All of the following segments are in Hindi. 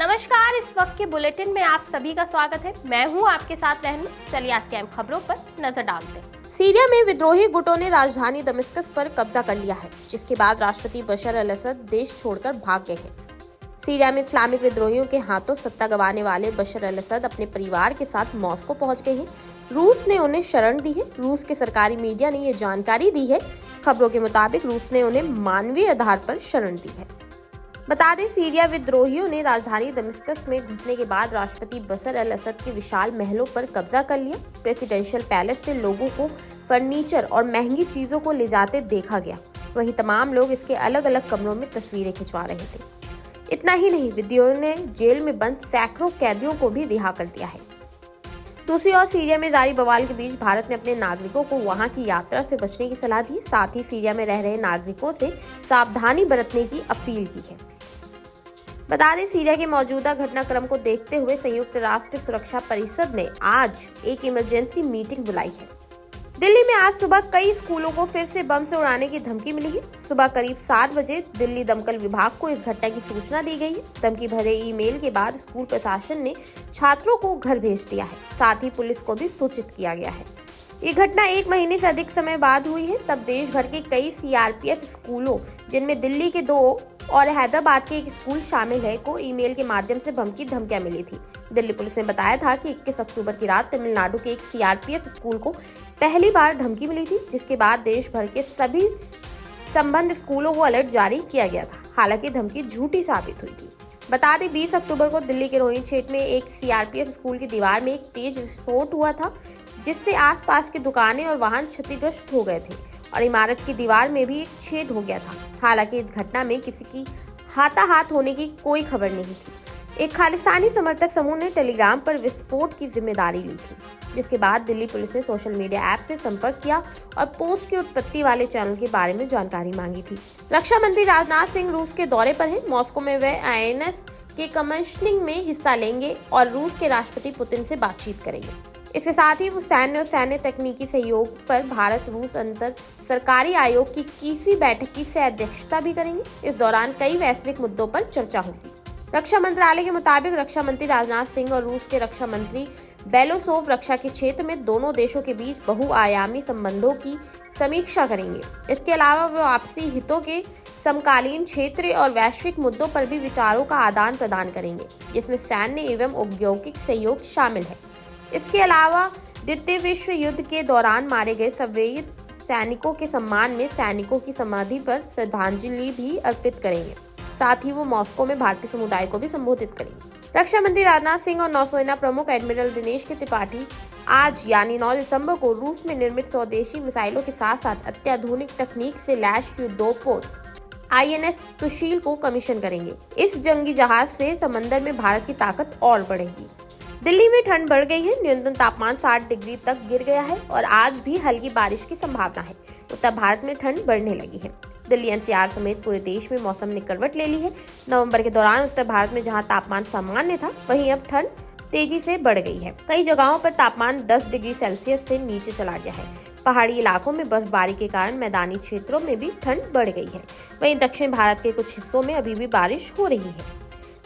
नमस्कार, इस वक्त के बुलेटिन में आप सभी का स्वागत है। मैं हूं आपके साथ रहनुमा। चलिए आज की अहम खबरों पर नजर डालते हैं। सीरिया में विद्रोही गुटों ने राजधानी दमिश्कस पर कब्जा कर लिया है, जिसके बाद राष्ट्रपति बशर अल असद देश छोड़कर भाग गए हैं। सीरिया में इस्लामिक विद्रोहियों के हाथों सत्ता गंवाने वाले बशर अल असद अपने परिवार के साथ मॉस्को पहुंच गए हैं। रूस ने उन्हें शरण दी है। रूस के सरकारी मीडिया ने ये जानकारी दी है। खबरों के मुताबिक रूस ने उन्हें मानवीय आधार पर शरण दी है। बता दें, सीरिया विद्रोहियों ने राजधानी दमिश्कस में घुसने के बाद राष्ट्रपति बशर अल असद के विशाल महलों पर कब्जा कर लिया। प्रेसिडेंशियल पैलेस से लोगों को फर्नीचर और महंगी चीजों को ले जाते देखा गया। वहीं तमाम लोग इसके अलग अलग कमरों में तस्वीरें खिंचवा रहे थे। इतना ही नहीं, विद्रोहियों ने जेल में बंद सैकड़ों कैदियों को भी रिहा कर दिया है। दूसरी ओर सीरिया में जारी बवाल के बीच भारत ने अपने नागरिकों को वहां की यात्रा से बचने की सलाह दी। साथ ही सीरिया में रह रहे नागरिकों से सावधानी बरतने की अपील की है। बता दें, सीरिया के मौजूदा घटनाक्रम को देखते हुए संयुक्त राष्ट्र सुरक्षा परिषद ने आज एक इमरजेंसी मीटिंग बुलाई है। दिल्ली में आज सुबह कई स्कूलों को फिर से बम से उड़ाने की धमकी मिली है। सुबह करीब 7 बजे दिल्ली दमकल विभाग को इस घटना की सूचना दी गई है। धमकी भरे ईमेल के बाद स्कूल प्रशासन ने छात्रों को घर भेज दिया है। साथ ही पुलिस को भी सूचित किया गया है। ये घटना 1 महीने से अधिक समय बाद हुई है। तब देश भर के कई सीआरपीएफ स्कूलों, जिनमें दिल्ली के 2 और हैदराबाद के एक स्कूल शामिल है, को ईमेल के माध्यम से बम की धमकियां मिली थी। दिल्ली पुलिस ने बताया था कि 21 अक्टूबर की रात तमिलनाडु के एक सीआरपीएफ स्कूल को पहली बार धमकी मिली थी, जिसके बाद देश भर के सभी संबंध स्कूलों को अलर्ट जारी किया गया था। हालांकि धमकी झूठी साबित हुई थी। बता दें, 20 अक्टूबर को दिल्ली के रोहिणी क्षेत्र में एक सीआरपीएफ स्कूल की दीवार में एक तेज विस्फोट हुआ था, जिससे आसपास की दुकानें और वाहन क्षतिग्रस्त हो गए थे और इमारत की दीवार में भी एक छेद हो गया था। हालांकि इस घटना में किसी की हाथाहाथ होने की कोई खबर नहीं थी। एक खालिस्तानी समर्थक समूह ने टेलीग्राम पर विस्फोट की जिम्मेदारी ली थी, जिसके बाद दिल्ली पुलिस ने सोशल मीडिया ऐप से संपर्क किया और पोस्ट की उत्पत्ति वाले चैनल के बारे में जानकारी मांगी थी। रक्षा मंत्री राजनाथ सिंह रूस के दौरे पर हैं। मॉस्को में वे आईएनएस के कमीशनिंग में हिस्सा लेंगे और रूस के राष्ट्रपति पुतिन से बातचीत करेंगे। इसके साथ ही वो सैन्य और सैन्य तकनीकी सहयोग पर भारत रूस अंतर सरकारी आयोग की 21वीं बैठक की सह अध्यक्षता भी करेंगे। इस दौरान कई वैश्विक मुद्दों पर चर्चा होगी। रक्षा मंत्रालय के मुताबिक रक्षा मंत्री राजनाथ सिंह और रूस के रक्षा मंत्री बेलोसोव रक्षा के क्षेत्र में दोनों देशों के बीच बहुआयामी संबंधों की समीक्षा करेंगे। इसके अलावा वे आपसी हितों के समकालीन क्षेत्रीय और वैश्विक मुद्दों पर भी विचारों का आदान प्रदान करेंगे, जिसमें सैन्य एवं औद्योगिक सहयोग शामिल है। इसके अलावा द्वितीय विश्व युद्ध के दौरान मारे गए सोवियत सैनिकों के सम्मान में सैनिकों की समाधि पर श्रद्धांजलि भी अर्पित करेंगे। साथ ही वो मॉस्को में भारतीय समुदाय को भी संबोधित करेंगे। रक्षा मंत्री राजनाथ सिंह और नौसेना प्रमुख एडमिरल दिनेश के त्रिपाठी आज यानी 9 दिसंबर को रूस में निर्मित स्वदेशी मिसाइलों के साथ साथ अत्याधुनिक तकनीक से लैस युद्धपोत आईएनएस सुशील को कमीशन करेंगे। इस जंगी जहाज से समंदर में भारत की ताकत और बढ़ेगी। दिल्ली में ठंड बढ़ गई है। न्यूनतम तापमान 60 डिग्री तक गिर गया है और आज भी हल्की बारिश की संभावना है। उत्तर भारत में ठंड बढ़ने लगी है। दिल्ली एनसीआर समेत पूरे देश में मौसम ने करवट ले ली है। नवंबर के दौरान उत्तर भारत में जहां तापमान सामान्य था, वहीं अब ठंड तेजी से बढ़ गई है। कई जगहों पर तापमान 10 डिग्री सेल्सियस से नीचे चला गया है। पहाड़ी इलाकों में बर्फबारी के कारण मैदानी क्षेत्रों में भी ठंड बढ़ गई है। वहीं दक्षिण भारत के कुछ हिस्सों में अभी भी बारिश हो रही है।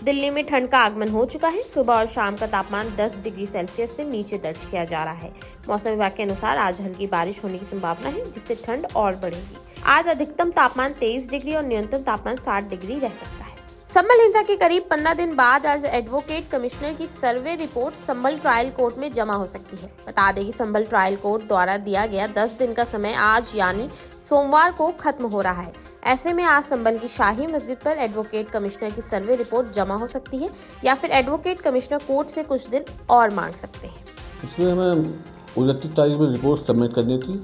दिल्ली में ठंड का आगमन हो चुका है। सुबह और शाम का तापमान 10 डिग्री सेल्सियस से नीचे दर्ज किया जा रहा है। मौसम विभाग के अनुसार आज हल्की बारिश होने की संभावना है, जिससे ठंड और बढ़ेगी। आज अधिकतम तापमान 23 डिग्री और न्यूनतम तापमान 60 डिग्री रह सकता है। संभल हिंसा के करीब 15 दिन बाद आज एडवोकेट कमिश्नर की सर्वे रिपोर्ट संभल ट्रायल कोर्ट में जमा हो सकती है। बता दें कि संभल ट्रायल कोर्ट द्वारा दिया गया 10 दिन का समय आज यानी सोमवार को खत्म हो रहा है। ऐसे में आज संभल की शाही मस्जिद पर एडवोकेट कमिश्नर की सर्वे रिपोर्ट जमा हो सकती है या फिर एडवोकेट कमिश्नर कोर्ट से कुछ दिन और मांग सकते हैं। इसमें हमें 29 तारीख में रिपोर्ट सबमिट करनी थी।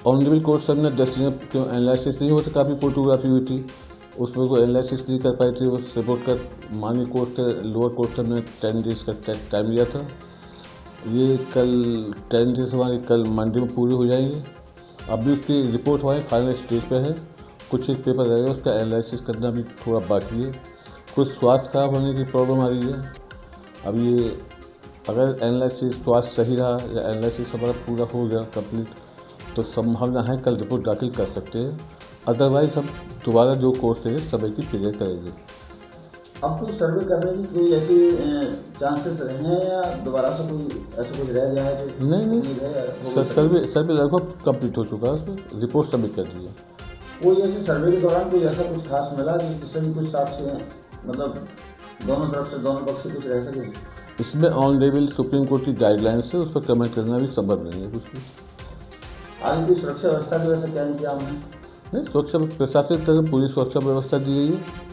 ऑनरेबल कोर्ट सब ने 10 दिन क्यों एनालिसिस नहीं होता, काफ़ी फोटोग्राफी हुई थी, उसमें कोई एनालिसिस नहीं कर पाई थी। उस रिपोर्ट का माननीय कोर्ट से लोअर कोर्ट से हमने 10 डेज का टाइम लिया था। ये कल 10 डेज हमारी कल मंडे में पूरी हो जाएंगे। अभी उसकी रिपोर्ट हमारे फाइनल स्टेज पे है। कुछ एक पेपर रहेगा, उसका एनालिसिस करना भी थोड़ा बाकी है। कुछ स्वास्थ्य खराब होने की प्रॉब्लम आ रही है। अब ये अगर एनालिसिस स्वास्थ्य सही रहा या एनालिसिस हमारा पूरा हो गया कंप्लीट, तो संभावना है कल रिपोर्ट दाखिल कर सकते हैं। अदरवाइज हम दोबारा जो कोर्स है समय की क्लियर करेंगे। अब कोई सर्वे करने की कोई ऐसी चांसेस रहे हैं या दोबारा से कोई ऐसा कुछ रह गया है जो नहीं उम्मीद है या हो सर, सकता है? सर्वे लगभग कंप्लीट हो चुका है, उसमें रिपोर्ट सबमिट कर दी है। कोई ऐसे सर्वे के दौरान कोई ऐसा कुछ खास मिला जिससे भी कुछ साक्ष्य हैं, मतलब दोनों तरफ से दोनों पक्ष से कुछ रह सके? इसमें ऑनरेबल सुप्रीम कोर्ट की गाइडलाइंस है, उस पर कमेंट करना भी संभव नहीं है कुछ भी। आगे की सुरक्षा व्यवस्था की वजह से क्या इंतजाम है? नहीं, सुरक्षा प्रशासन तरफ पूरी सुरक्षा व्यवस्था दी गई है।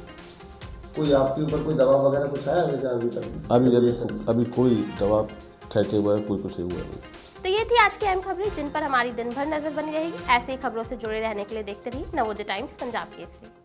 कोई आपके ऊपर कोई दबाव वगैरह कुछ आया है क्या अभी तक? अभी कोई दबाव ठहरे हुआ है, कोई कुछ नहीं हुआ है। तो ये थी आज की अहम खबरें जिन पर हमारी दिन भर नजर बनी रहेगी। ऐसी खबरों से जुड़े रहने के लिए देखते रहिए नवोदय टाइम्स पंजाब केसरी।